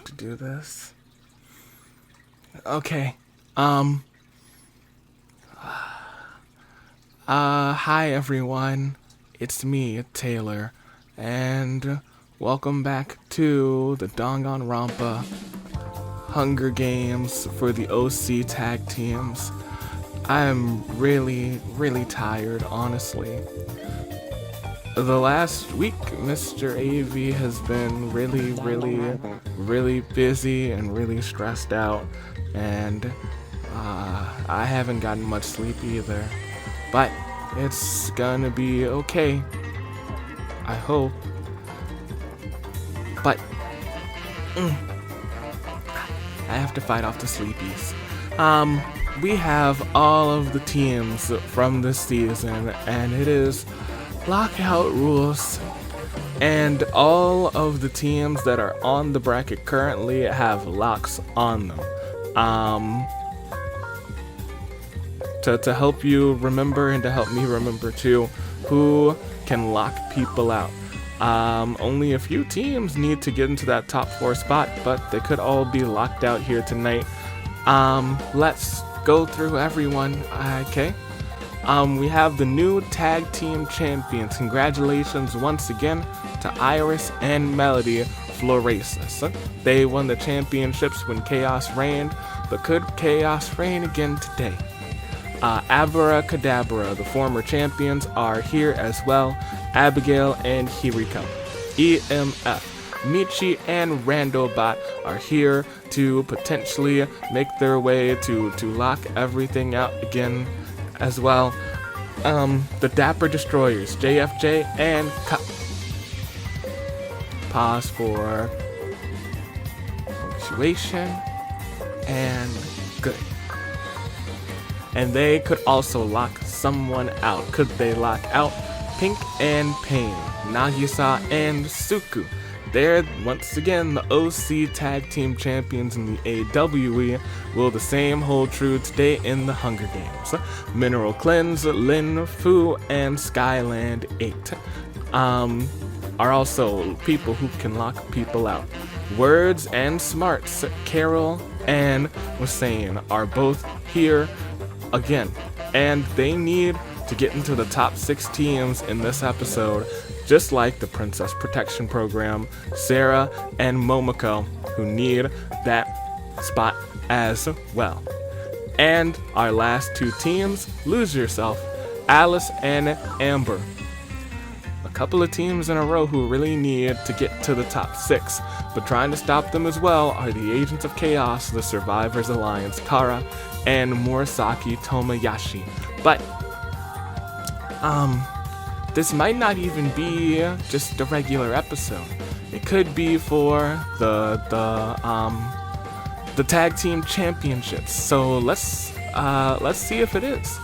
have to do this. Okay. Hi everyone. It's me, Taylor, and welcome back to the Danganronpa Hunger Games for the OC tag teams. I'm really tired, honestly. The last week, Mr. AV has been really busy and really stressed out, and I haven't gotten much sleep either. But it's gonna be okay, I hope. But I have to fight off the sleepies. We have all of the teams from this season, and it is Lockout rules. And all of the teams that are on the bracket currently have locks on them. To help you remember and to help me remember too, who can lock people out. Only a few teams need to get into that top 4 spot, but they could all be locked out here tonight. Let's go through everyone, okay? We have the new tag team champions. Congratulations once again to Iris and Melody Florasis. They won the championships when Chaos reigned, but could Chaos reign again today? Abracadabra, the former champions, are here as well. Abigail and Hiriko. EMF, Michi and Randobot are here to potentially make their way to lock everything out again as well. The Dapper Destroyers, JFJ and Cup. Pause for punctuation and good. And they could also lock someone out. Could they lock out Pink and Pain, Nagisa and Suku? They're once again the OC tag team champions in the AWE. Will the same hold true today in the Hunger Games? Mineral Cleanse, Lin, Fu, and Skyland 8 are also people who can lock people out. Words and Smarts, Carol and Wasain are both here again, and they need to get into the top 6 teams in this episode, just like the Princess Protection Program, Sarah and Momoko, who need that spot as well. And our last 2 teams, Lose Yourself, Alice and Amber. A couple of teams in a row who really need to get to the top 6, but trying to stop them as well are the Agents of Chaos, the Survivors Alliance, Kara, and Murasaki Tomoyashi. But this might not even be just a regular episode. It could be for the tag team championships. So let's see if it is.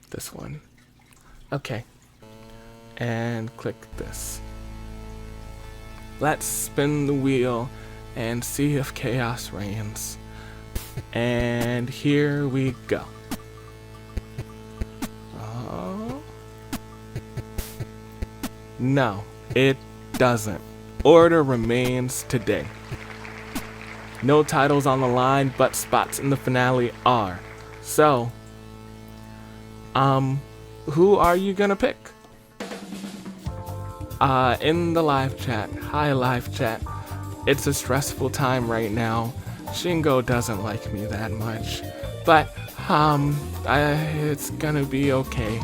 This one. Okay. And click this. Let's spin the wheel and see if chaos reigns. And here we go. Oh. No, it doesn't. Order remains today. No titles on the line, but spots in the finale are. So, who are you gonna pick? In the live chat. Hi, live chat. It's a stressful time right now. Shingo doesn't like me that much, but it's gonna be okay.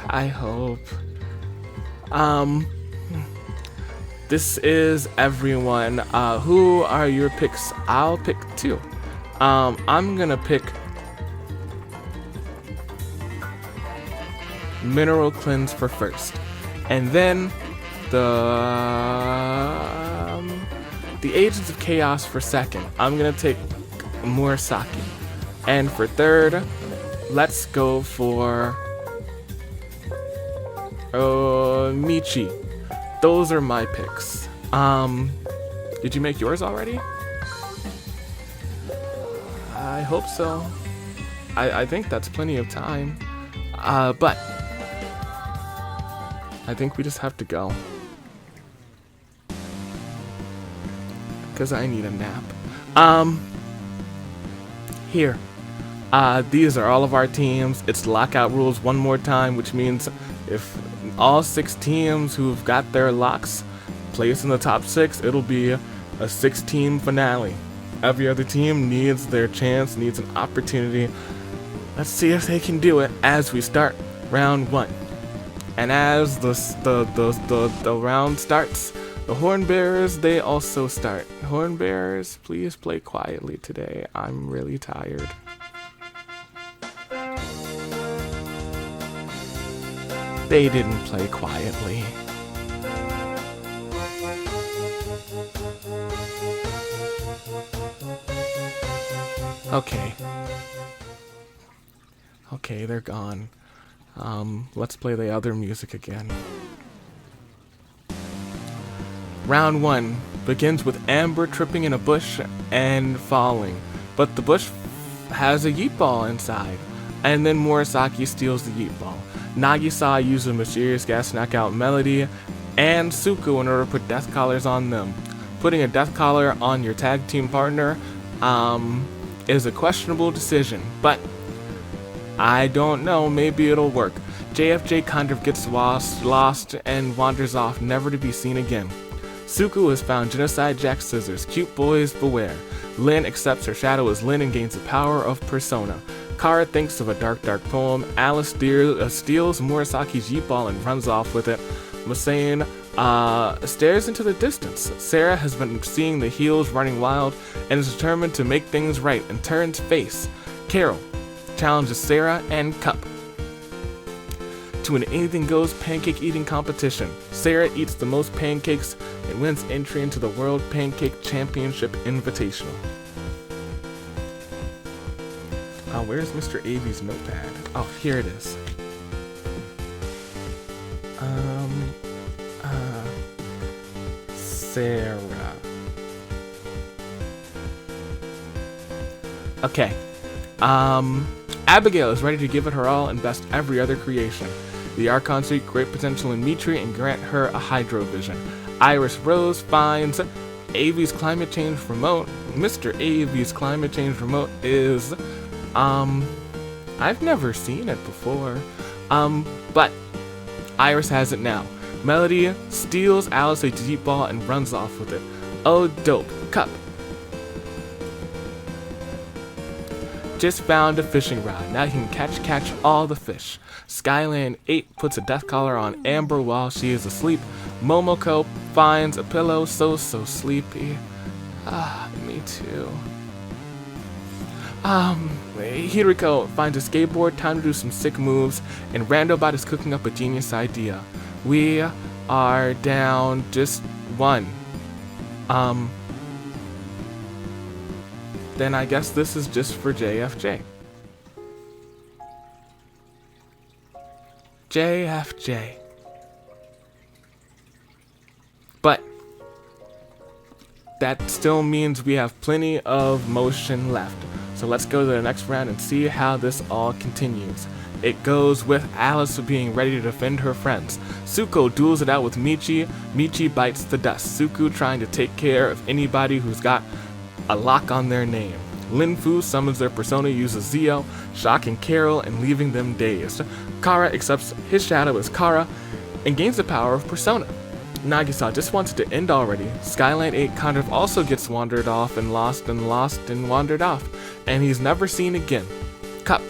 I hope. This is everyone. Who are your picks? I'll pick 2. I'm gonna pick Mineral Cleanse for first, and then the Agents of Chaos for second. I'm gonna take Murasaki, and for third, let's go for Michi. Those are my picks. Did you make yours already? I hope so. I think that's plenty of time. But I think we just have to go. Because I need a nap. Here. These are all of our teams. It's lockout rules one more time, which means if all 6 teams who've got their locks placed in the top 6, it'll be a 6-team finale. Every other team needs their chance, needs an opportunity. Let's see if they can do it as we start round 1. And as the round starts, the horn bearers, they also start. Horn bearers, please play quietly today. I'm really tired. They didn't play quietly. Okay. Okay, they're gone. Let's play the other music again. Round 1 begins with Amber tripping in a bush and falling, but the bush has a yeet ball inside, and then Murasaki steals the yeet ball. Nagisa uses a mysterious gas to knock out Melody and Suku in order to put death collars on them. Putting a death collar on your tag team partner is a questionable decision, but I don't know, maybe it'll work. JFJ kind of gets lost and wanders off, never to be seen again. Suku has found Genocide Jack's scissors. Cute boys beware. Lin accepts her shadow as Lin and gains the power of persona. Kara thinks of a dark poem. Alice steals Murasaki's yeet ball and runs off with it. Masain stares into the distance. Sarah has been seeing the heels running wild and is determined to make things right and turns face. Carol challenges Sarah and Cup to an anything goes pancake eating competition. Sarah eats the most pancakes and wins entry into the World Pancake Championship Invitational. Where's Mr. Avy's notepad? Oh, here it is. Sarah. Okay. Abigail is ready to give it her all and best every other creation. The Archons see great potential in Mitri and grant her a hydro vision. Iris Rose finds Avy's climate change remote. Mr. Avy's climate change remote is, I've never seen it before. But Iris has it now. Melody steals Alice a deep ball and runs off with it. Oh, dope. Cup just found a fishing rod. Now he can catch all the fish. Skyland 8 puts a death collar on Amber while she is asleep. Momoko finds a pillow, so sleepy. Me too. Hiriko finds a skateboard, time to do some sick moves, and Randobot is cooking up a genius idea. We are down just 1. Then I guess this is just for JFJ. JFJ. But that still means we have plenty of motion left. So let's go to the next round and see how this all continues. It goes with Alice being ready to defend her friends. Suko duels it out with Michi. Michi bites the dust. Suku trying to take care of anybody who's got a lock on their name. Lin Fu summons their persona, uses Zio, shocking Carol and leaving them dazed. Kara accepts his shadow as Kara and gains the power of persona. Nagisa just wants it to end already. Skyline 8 kind of also gets wandered off and lost and wandered off, and he's never seen again. Cup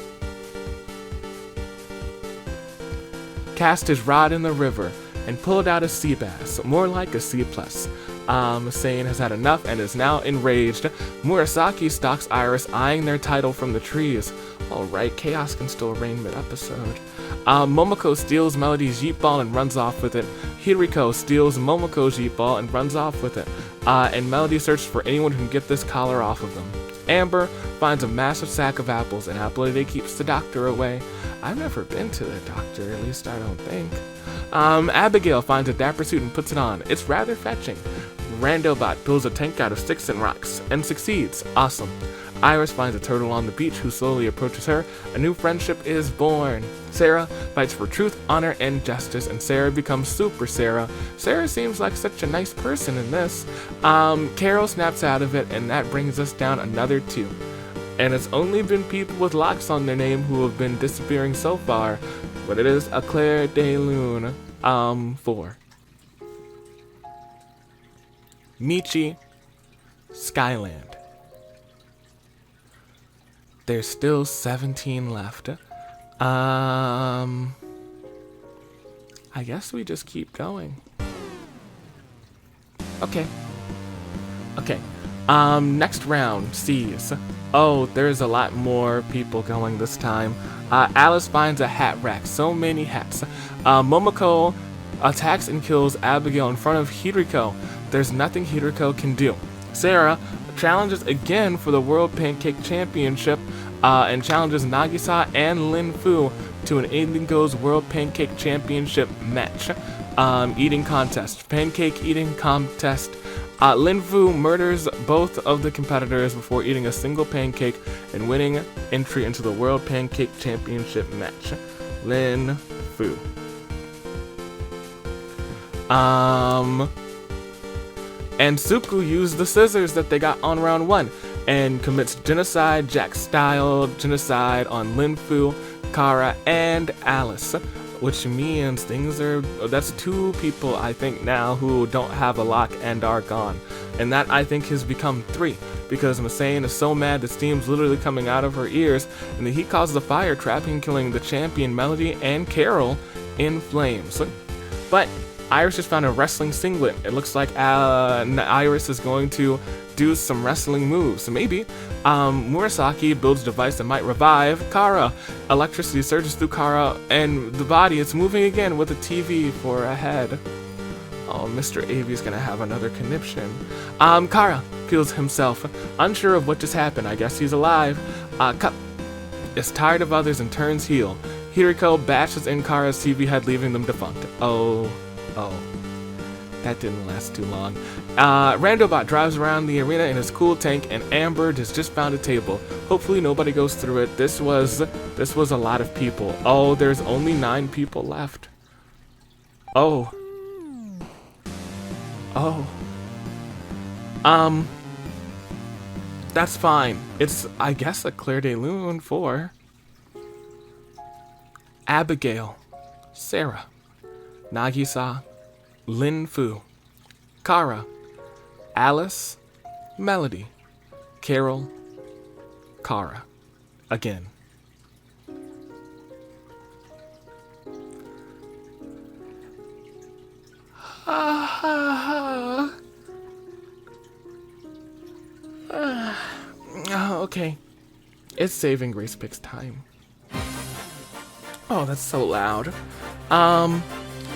cast his rod in the river and pulled out a sea bass, more like a C+. Sane has had enough and is now enraged. Murasaki stalks Iris, eyeing their title from the trees. Alright, chaos can still reign mid-episode. Momoko steals Melody's yeet ball and runs off with it. Hiriko steals Momoko's yeet ball and runs off with it. And Melody searches for anyone who can get this collar off of them. Amber finds a massive sack of apples and Apple Day keeps the doctor away. I've never been to the doctor, at least I don't think. Abigail finds a dapper suit and puts it on. It's rather fetching. Randobot builds a tank out of sticks and rocks and succeeds. Awesome. Iris finds a turtle on the beach who slowly approaches her. A new friendship is born. Sarah fights for truth, honor, and justice, and Sarah becomes Super Sarah. Sarah seems like such a nice person in this. Carol snaps out of it, and that brings us down another 2. And it's only been people with locks on their name who have been disappearing so far, but it is a Claire de Lune, 4. Michi, Skyland. There's still 17 left. I guess we just keep going. Okay. Next round, C's. Oh, there's a lot more people going this time. Alice finds a hat rack. So many hats. Momoko attacks and kills Abigail in front of Hiriko. There's nothing Hiriko can do. Sarah challenges again for the World Pancake Championship and challenges Nagisa and Lin Fu to an Alien Goes World Pancake Championship match. Eating contest. Pancake eating contest. Lin Fu murders both of the competitors before eating a single pancake and winning entry into the World Pancake Championship match. Lin Fu. And Suku used the scissors that they got on round 1 and commits genocide, Jack-style genocide on Lin Fu, Kara, and Alice. Which means that's 2 people I think now who don't have a lock and are gone. And that I think has become 3 because Masain is so mad that steam's literally coming out of her ears and that he causes a fire, trapping and killing the champion Melody and Carol in flames. But Iris just found a wrestling singlet. It looks like Iris is going to do some wrestling moves. So maybe Murasaki builds a device that might revive Kara. Electricity surges through Kara and the body. It's moving again with a TV for a head. Oh, Mr. Avi's gonna have another conniption. Kara feels himself unsure of what just happened. I guess he's alive. Cup is tired of others and turns heel. Hiriko bashes in Kara's TV head, leaving them defunct. Oh, that didn't last too long. Randobot drives around the arena in his cool tank, and Amber has just found a table. Hopefully nobody goes through it. This was a lot of people. Oh, there's only 9 people left. Oh. That's fine. It's, I guess, a Claire de Lune 4. Abigail, Sarah, Nagisa, Lin Fu, Kara, Alice, Melody, Carol, Kara. Again. Okay. It's saving Grace Picks time. Oh, that's so loud.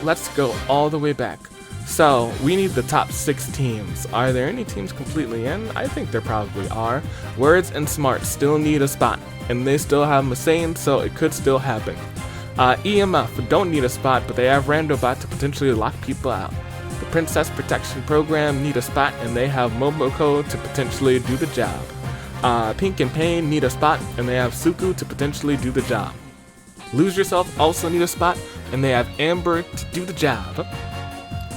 Let's go all the way back. So, we need the top 6 teams. Are there any teams completely in? I think there probably are. Words and Smart still need a spot, and they still have Masain, so it could still happen. EMF don't need a spot, but they have Randobot to potentially lock people out. The Princess Protection Program need a spot, and they have Momoko to potentially do the job. Pink and Pain need a spot, and they have Suku to potentially do the job. Lose Yourself also need a spot, and they have Amber to do the job.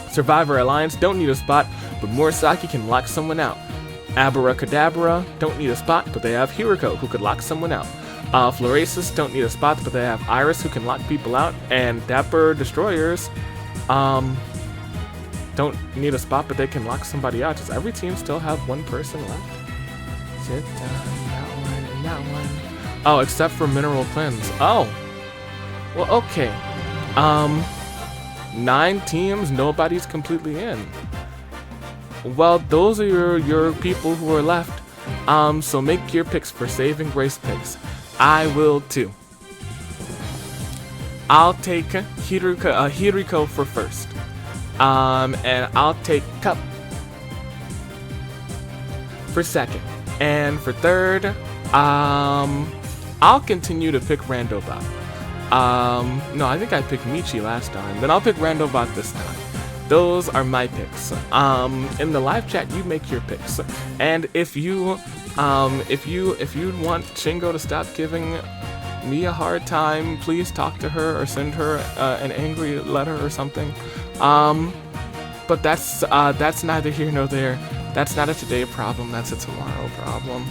Survivor Alliance don't need a spot, but Murasaki can lock someone out. Abracadabra don't need a spot, but they have Hiriko who could lock someone out. Florasis don't need a spot, but they have Iris who can lock people out. And Dapper Destroyers don't need a spot, but they can lock somebody out. Does every team still have 1 person left? Sit down, that one and that one. Oh, except for Mineral Cleanse. Oh! Well, okay. 9 teams, nobody's completely in. Well, those are your people who are left. So make your picks for Saving Grace picks. I will too. I'll take Hiriko for first. And I'll take Cup for second. And for third, I'll continue to pick Randobot. No, I think I picked Michi last time. Then I'll pick Randobot this time. Those are my picks. In the live chat, you make your picks. And if you If you want Shingo to stop giving me a hard time, please talk to her or send her an angry letter or something. But that's neither here nor there. That's not a today problem. That's a tomorrow problem.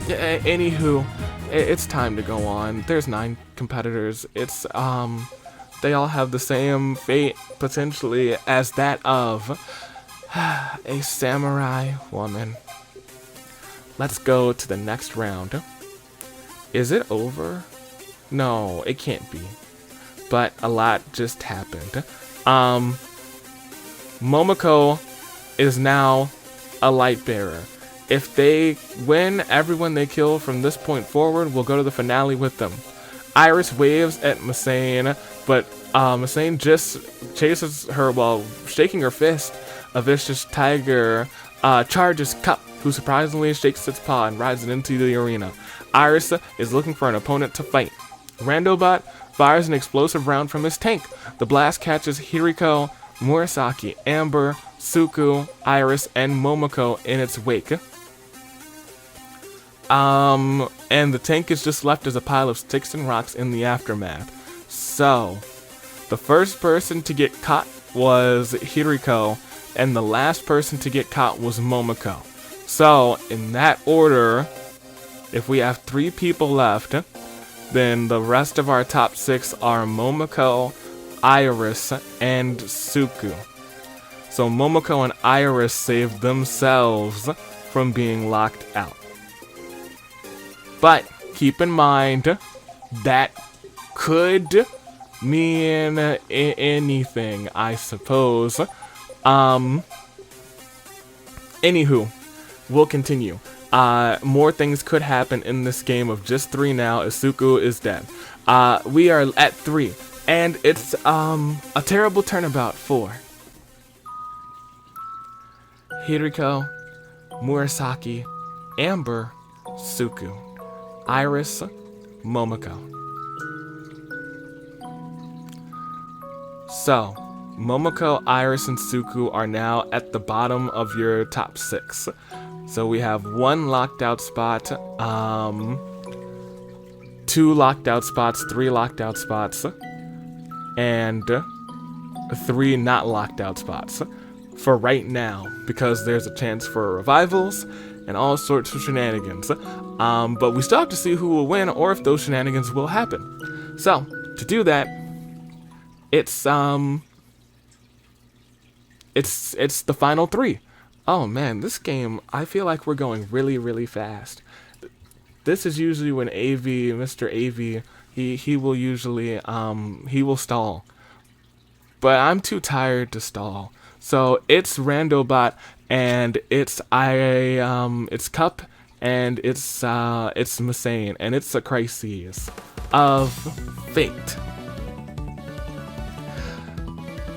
Anywho, it's time to go on. There's 9 competitors. It's they all have the same fate potentially as that of a samurai woman. Let's go to the next round. Is it over? No, it can't be. But a lot just happened. Momoko is now a light bearer. If they win, everyone they kill from this point forward will go to the finale with them. Iris waves at Masane, but Masane just chases her while shaking her fist. A vicious tiger charges Cup, who surprisingly shakes its paw and rides it into the arena. Iris is looking for an opponent to fight. Randobot fires an explosive round from his tank. The blast catches Hiriko, Murasaki, Amber, Suku, Iris, and Momoko in its wake. And the tank is just left as a pile of sticks and rocks in the aftermath. So, the first person to get caught was Hiriko, and the last person to get caught was Momoko. So, in that order, if we have 3 people left, then the rest of our top 6 are Momoko, Iris, and Suku. So Momoko and Iris saved themselves from being locked out. But keep in mind, that could mean anything, I suppose. Anywho, we'll continue. More things could happen in this game of just 3 now, as Suku is dead. We are at 3, and it's a terrible turnabout for Hiriko, Murasaki, Amber, Suku, Iris, Momoko. So, Momoko, Iris, and Suku are now at the bottom of your top 6. So we have 1 locked out spot, 2 locked out spots, 3 locked out spots, and 3 not locked out spots for right now, because there's a chance for revivals and all sorts of shenanigans. But we still have to see who will win or if those shenanigans will happen. So, to do that, it's the final 3. Oh man, this game, I feel like we're going really, really fast. This is usually when Mr. AV, he will usually, he will stall. But I'm too tired to stall. So it's Randobot, and it's Cup, and it's Masane, and it's a crisis of fate.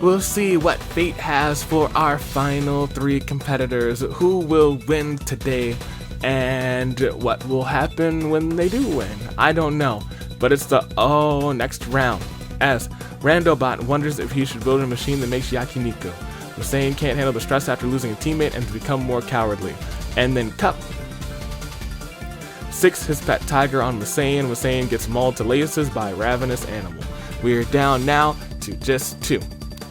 We'll see what fate has for our final 3 competitors, who will win today, and what will happen when they do win. I don't know, but it's the next round, as Randobot wonders if he should build a machine that makes yakiniku. Masane can't handle the stress after losing a teammate and to become more cowardly. And then Cup sicks his pet tiger on Masane. Masane gets mauled to laces by a ravenous animal. We are down now to just 2.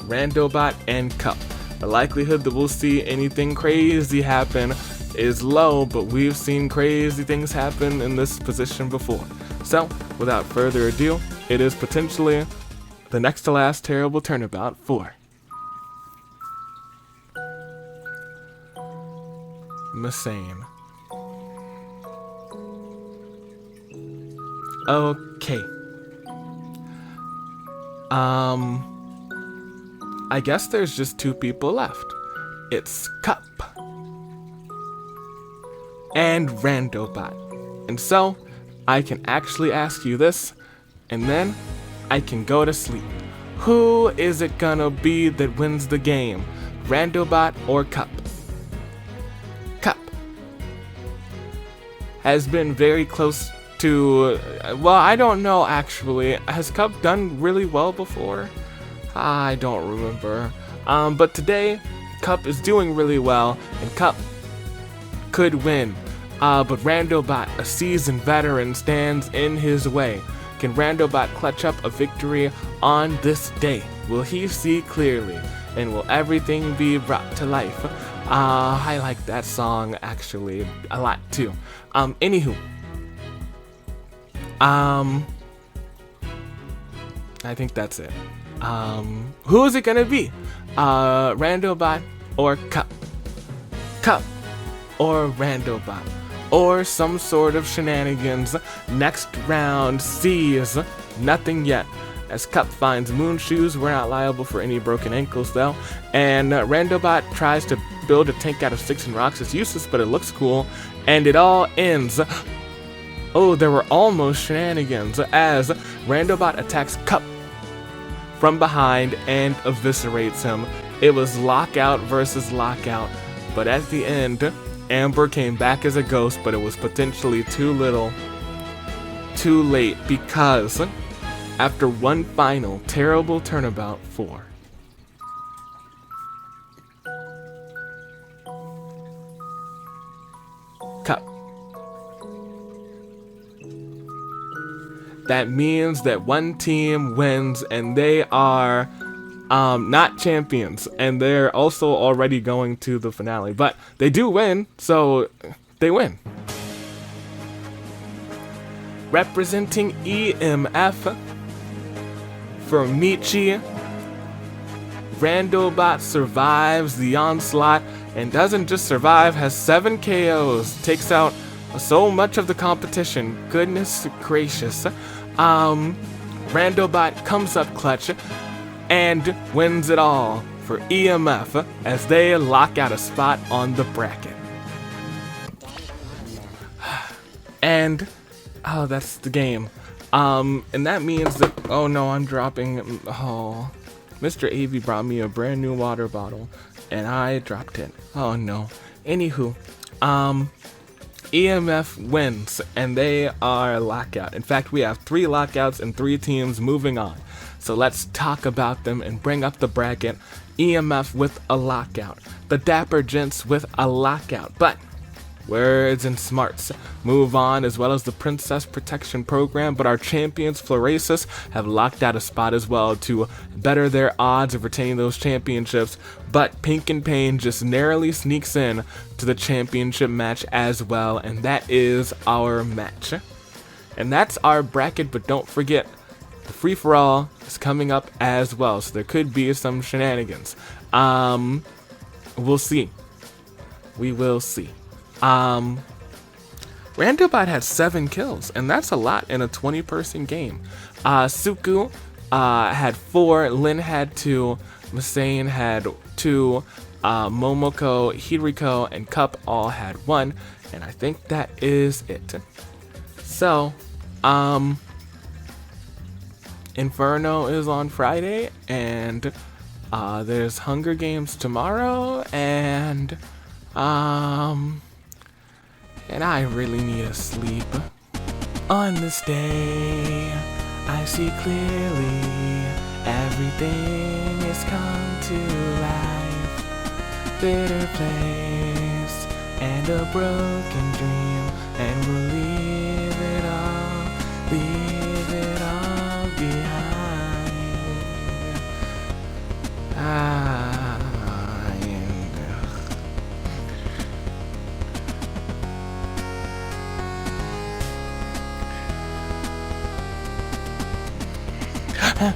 Randobot and Cup. The likelihood that we'll see anything crazy happen is low, but we've seen crazy things happen in this position before. So, without further ado, it is potentially the next to last terrible turnabout for Masane. Okay. I guess there's just 2 people left. It's Cup and Randobot. And so, I can actually ask you this, and then I can go to sleep. Who is it gonna be that wins the game? Randobot or Cup? Cup has been very close to, well, I don't know actually. Has Cup done really well before? I don't remember. But today, Cup is doing really well, and Cup could win. But Randobot, a seasoned veteran, stands in his way. Can Randobot clutch up a victory on this day? Will he see clearly? And will everything be brought to life? I like that song actually a lot too. Anywho. I think that's it. Who is it gonna be? Randobot or Cup? Cup or Randobot? Or some sort of shenanigans. Next round sees nothing yet. As Cup finds moon shoes, we're not liable for any broken ankles though. And Randobot tries to build a tank out of sticks and rocks. It's useless, but it looks cool. And it all ends. Oh, there were almost shenanigans as Randobot attacks Cup from behind and eviscerates him. It was Lockout versus Lockout, but at the end, Amber came back as a ghost, but it was potentially too little, too late, because after one final terrible turnabout for Cup. That means that one team wins and they are not champions, and they're also already going to the finale, but they do win, so they win. Representing EMF for Michi, Randobot survives the onslaught and doesn't just survive, has 7 KOs, takes out so much of the competition. Goodness gracious. Randobot comes up clutch and wins it all for EMF as they lock out a spot on the bracket. And oh, that's the game. And that means that, oh no, I'm dropping. Oh, Mr. AV brought me a brand new water bottle and I dropped it. Oh no. Anywho, EMF wins and they are lockout. In fact, we have 3 lockouts and 3 teams moving on. So let's talk about them and bring up the bracket. EMF with a lockout. The Dapper Gents with a lockout. But Words and Smarts move on, as well as the Princess Protection Program, but our champions Florasis have locked out a spot as well to better their odds of retaining those championships, but Pink and Pain just narrowly sneaks in to the championship match as well, and that is our match. And that's our bracket, but don't forget, the free-for-all is coming up as well, so there could be some shenanigans. We'll see. We will see. Randobot had 7 kills, and that's a lot in a 20-person game. Suku had 4, Lin had 2, Masane had 2, Momoko, Hiriko, and Cup all had 1, and I think that is it. So, Inferno is on Friday, and there's Hunger Games tomorrow, and I really need a sleep. On this day, I see clearly everything has come to life. Bitter place and a broken dream, and we'll leave it all behind. And